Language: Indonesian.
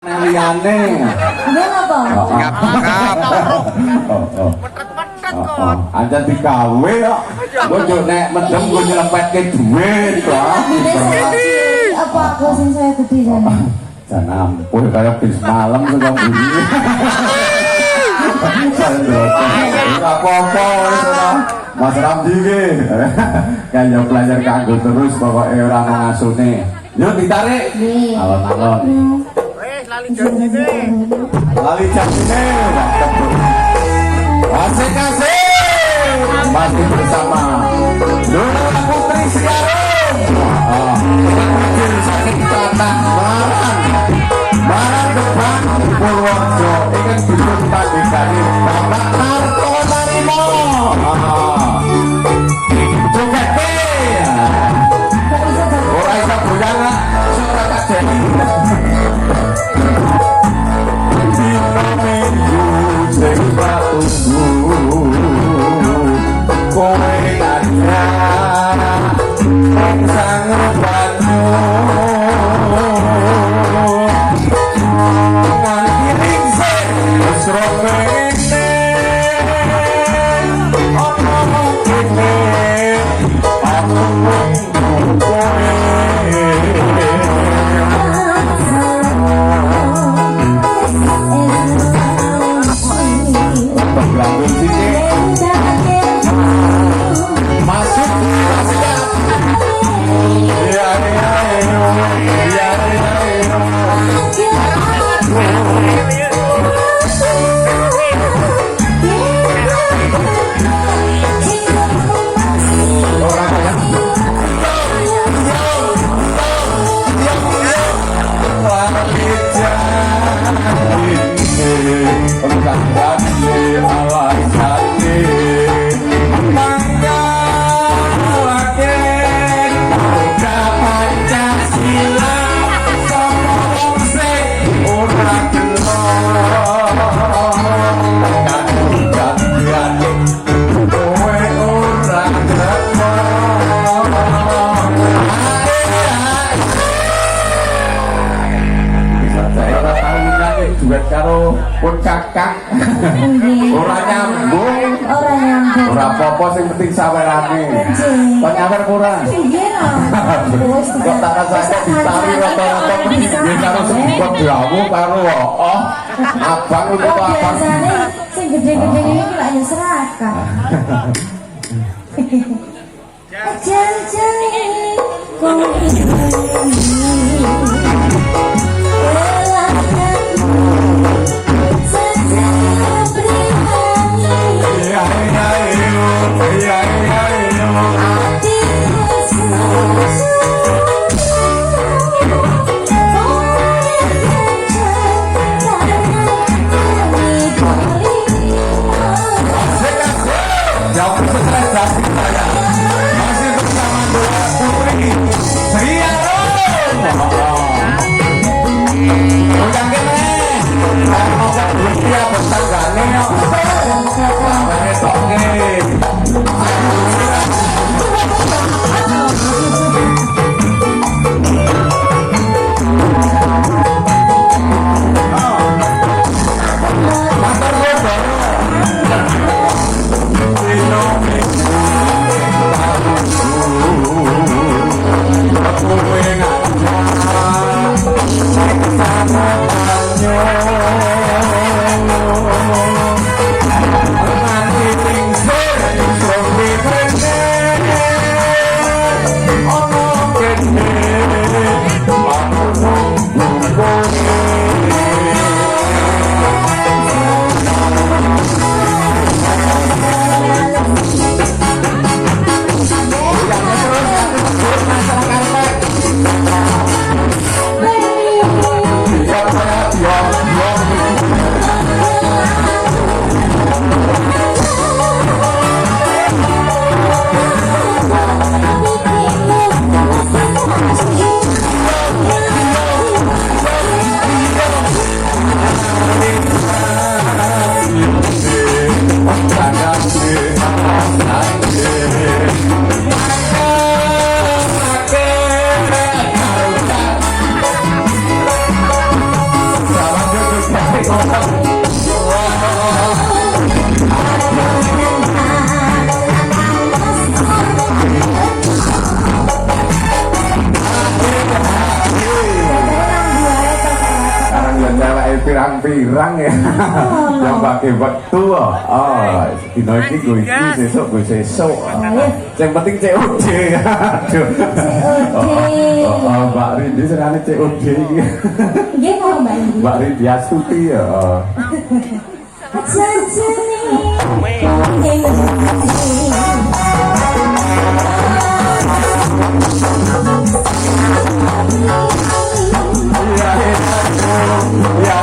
Liane. Nggih apa? Ngap-ngap. Aja digawe kok. Bojo nek medem go nylepetke dhuwit kok. Apa aku sing saya gede jane? Jan ampun kaya bis malam kok bunyi. Apa-apa wis ora. Mas Ramdi iki. Kaya belajar kanggo terus pokoke ora ono ngasune. Yuk ditarik. Nggih. Alon-alon. Lali jamine asik-asik masih bersama Dona Putri Siarum sakit patah Marang depan Purworejo ingin dukung tandingane Bapak Narto Narimo Jogete ora iso goyang suara kajen kowe kaca sang banyu nganti ningsih wis rene ono kene aku kowe karo pun kakak ora nyambung ora apa-apa sing penting sawerane kok nyawer kurang kok tak rasane ditari rata-rata nggih karo sebut dawu karo abang untuk abang sing gede-gede ini lak ya serakah jan-jane kok Ada Sekarang ya cewek pirang-pirang ya. Yang pakai waktu. Oh, dino iki gue iki sesuk gue sesuk. Yang penting COD. Aduh. Mbak Rindi senane COD iki. Nggih kok Mbak Indi. Mbak Rindi Astuti ya. Ya,